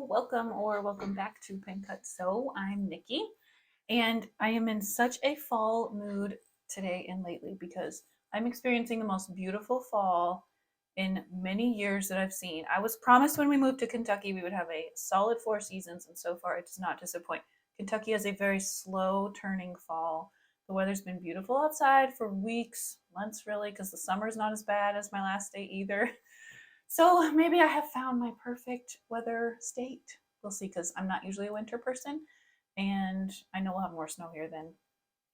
welcome or welcome back to Pin Cut Sew. I'm Nikki, and I am in such a fall mood today and lately because I'm experiencing the most beautiful fall in many years that I've seen. I was promised when we moved to Kentucky we would have a solid 4 seasons, and so far it does not disappoint. Kentucky has a very slow turning fall. The weather's been beautiful outside for weeks, months really, because the summer's not as bad as my last day either. So maybe I have found my perfect weather state. We'll see, because I'm not usually a winter person, and I know we'll have more snow here than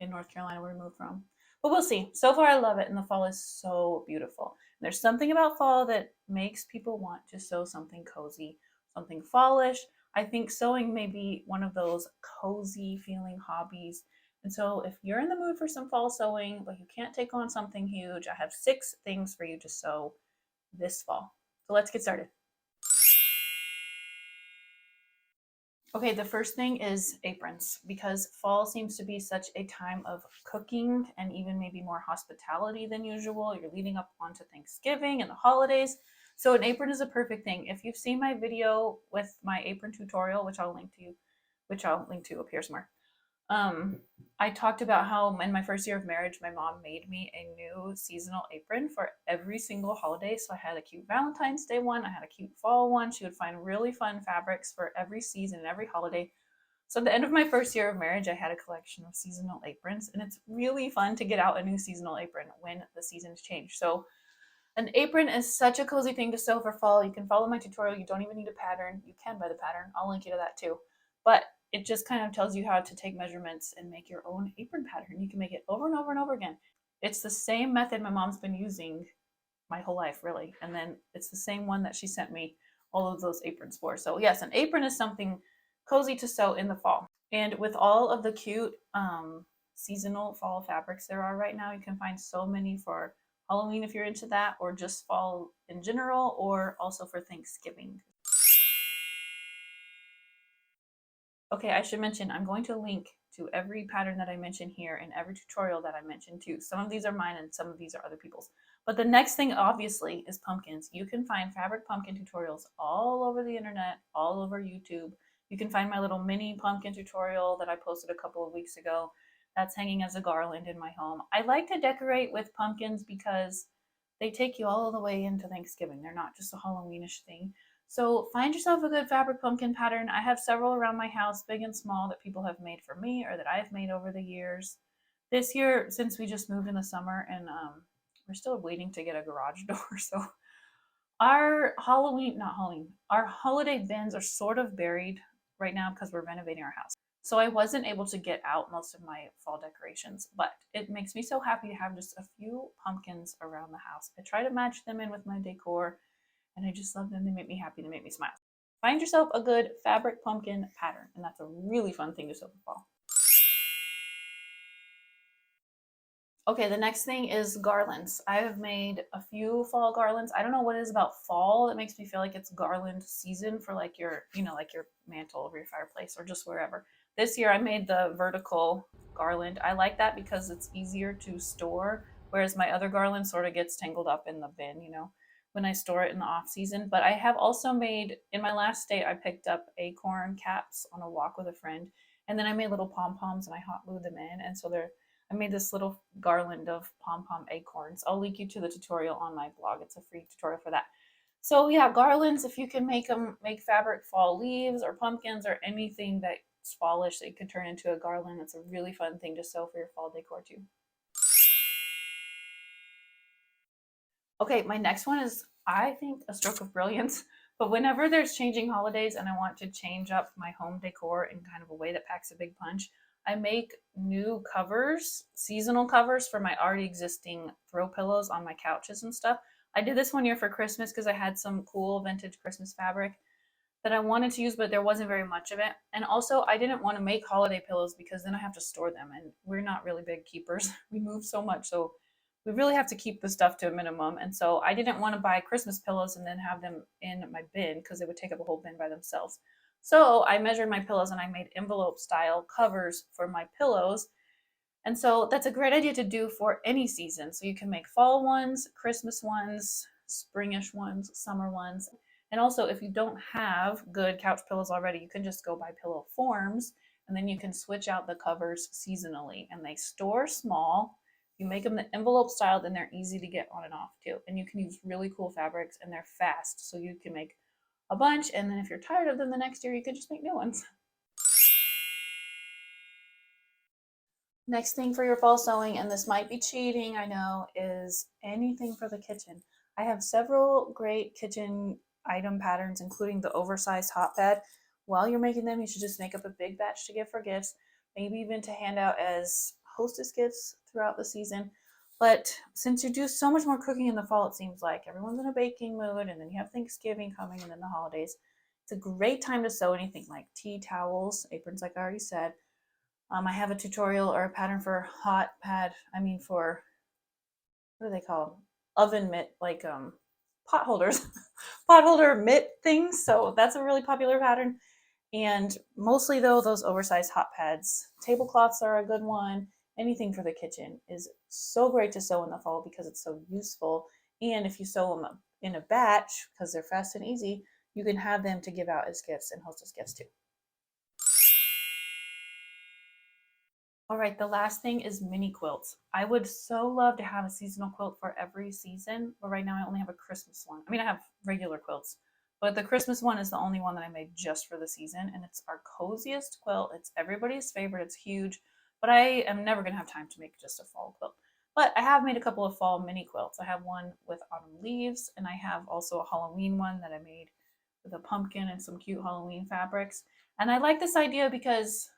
in North Carolina where we moved from. But we'll see. So far, I love it, and the fall is so beautiful. And there's something about fall that makes people want to sew something cozy, something fallish. I think sewing may be one of those cozy feeling hobbies. And so if you're in the mood for some fall sewing, but you can't take on something huge, I have 6 things for you to sew this fall. So let's get started. Okay, the first thing is aprons, because fall seems to be such a time of cooking and even maybe more hospitality than usual. You're leading up onto Thanksgiving and the holidays. So an apron is a perfect thing. If you've seen my video with my apron tutorial, which I'll link to up here somewhere, I talked about how in my first year of marriage, my mom made me a new seasonal apron for every single holiday. So I had a cute Valentine's Day one, I had a cute fall one. She would find really fun fabrics for every season and every holiday. So at the end of my first year of marriage, I had a collection of seasonal aprons, and it's really fun to get out a new seasonal apron when the seasons change. So an apron is such a cozy thing to sew for fall. You can follow my tutorial. You don't even need a pattern. You can buy the pattern. I'll link you to that too. But it just kind of tells you how to take measurements and make your own apron pattern. You can make it over and over and over again. It's the same method my mom's been using my whole life, really. And then it's the same one that she sent me all of those aprons for. So yes, an apron is something cozy to sew in the fall. And with all of the cute seasonal fall fabrics there are right now, you can find so many for Halloween if you're into that, or just fall in general, or also for Thanksgiving. Okay, I should mention I'm going to link to every pattern that I mention here and every tutorial that I mention too. Some of these are mine and some of these are other people's. But the next thing obviously is pumpkins. You can find fabric pumpkin tutorials all over the internet, all over YouTube. You can find my little mini pumpkin tutorial that I posted a couple of weeks ago. That's hanging as a garland in my home. I like to decorate with pumpkins because they take you all the way into Thanksgiving. They're not just a Halloweenish thing. So find yourself a good fabric pumpkin pattern. I have several around my house, big and small, that people have made for me or that I've made over the years. This year, since we just moved in the summer, and we're still waiting to get a garage door, so our our holiday bins are sort of buried right now because we're renovating our house. So I wasn't able to get out most of my fall decorations, but it makes me so happy to have just a few pumpkins around the house. I try to match them in with my decor, and I just love them. They make me happy, they make me smile. Find yourself a good fabric pumpkin pattern, and that's a really fun thing to sew for fall. Okay, the next thing is garlands. I have made a few fall garlands. I don't know what it is about fall that makes me feel like it's garland season for like your, like your mantle over your fireplace or just wherever. This year I made the vertical garland. I like that because it's easier to store, whereas my other garland sort of gets tangled up in the bin, when I store it in the off season. But I have also made, in my last state, I picked up acorn caps on a walk with a friend, and then I made little pom-poms and I hot glued them in, and so I made this little garland of pom-pom acorns. I'll link you to the tutorial on my blog. It's a free tutorial for that. So yeah, garlands, if you can make fabric fall leaves or pumpkins or anything that's fallish that you can turn into a garland, it's a really fun thing to sew for your fall decor too. Okay, my next one is, I think, a stroke of brilliance. But whenever there's changing holidays and I want to change up my home decor in kind of a way that packs a big punch, I make new covers, seasonal covers for my already existing throw pillows on my couches and stuff. I did this one year for Christmas because I had some cool vintage Christmas fabric that I wanted to use, but there wasn't very much of it. And also, I didn't want to make holiday pillows because then I have to store them, and we're not really big keepers. We move so much, so we really have to keep the stuff to a minimum. And so I didn't want to buy Christmas pillows and then have them in my bin because they would take up a whole bin by themselves. So I measured my pillows and I made envelope style covers for my pillows. And so that's a great idea to do for any season. So you can make fall ones, Christmas ones, springish ones, summer ones. And also, if you don't have good couch pillows already, you can just go buy pillow forms, and then you can switch out the covers seasonally. And they store small. You make them the envelope style, then they're easy to get on and off too. And you can use really cool fabrics, and they're fast, so you can make a bunch. And then if you're tired of them the next year, you can just make new ones. Next thing for your fall sewing, and this might be cheating, I know, is anything for the kitchen. I have several great kitchen item patterns, including the oversized hot pad. While you're making them, you should just make up a big batch to give for gifts, maybe even to hand out as hostess gifts throughout the season. But since you do so much more cooking in the fall, it seems like everyone's in a baking mood, and then you have Thanksgiving coming and then the holidays. It's a great time to sew anything like tea towels, aprons, like I already said. I have a tutorial or a pattern for hot pad. I mean, for what do they call them? Oven mitt, like pot holders, pot holder mitt things. So that's a really popular pattern. And mostly though, those oversized hot pads, tablecloths are a good one. Anything for the kitchen is so great to sew in the fall because it's so useful. And if you sew them in a batch, because they're fast and easy, you can have them to give out as gifts and hostess gifts too. All right, the last thing is mini quilts. I would so love to have a seasonal quilt for every season, but right now I only have a Christmas one. I mean, I have regular quilts, but the Christmas one is the only one that I made just for the season, and it's our coziest quilt. It's everybody's favorite. It's huge, but I am never going to have time to make just a fall quilt. But I have made a couple of fall mini quilts. I have one with autumn leaves, and I have also a Halloween one that I made with a pumpkin and some cute Halloween fabrics. And I like this idea because,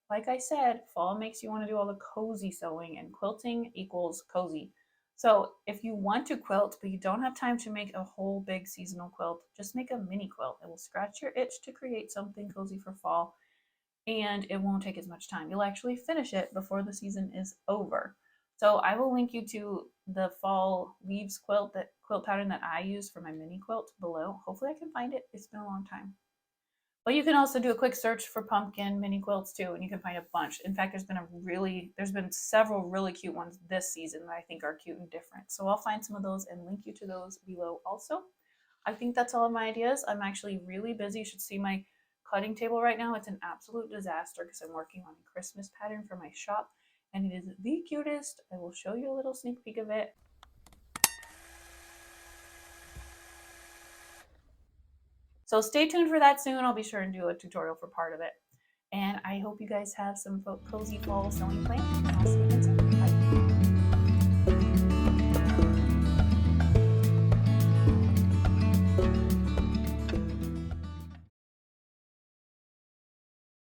like I said, fall makes you want to do all the cozy sewing, and quilting equals cozy. So if you want to quilt, but you don't have time to make a whole big seasonal quilt, just make a mini quilt. It will scratch your itch to create something cozy for fall, and it won't take as much time. You'll actually finish it before the season is over. So I will link you to the fall leaves quilt pattern that I use for my mini quilt below. Hopefully I can find it. It's been a long time. But you can also do a quick search for pumpkin mini quilts too, and you can find a bunch. In fact, there's been several really cute ones this season that I think are cute and different. So I'll find some of those and link you to those below also. I think that's all of my ideas. I'm actually really busy. You should see my cutting table right now. It's an absolute disaster because I'm working on a Christmas pattern for my shop, and it is the cutest. I will show you a little sneak peek of it. So stay tuned for that soon. I'll be sure and do a tutorial for part of it. And I hope you guys have some cozy fall sewing plans, and I'll see you again soon.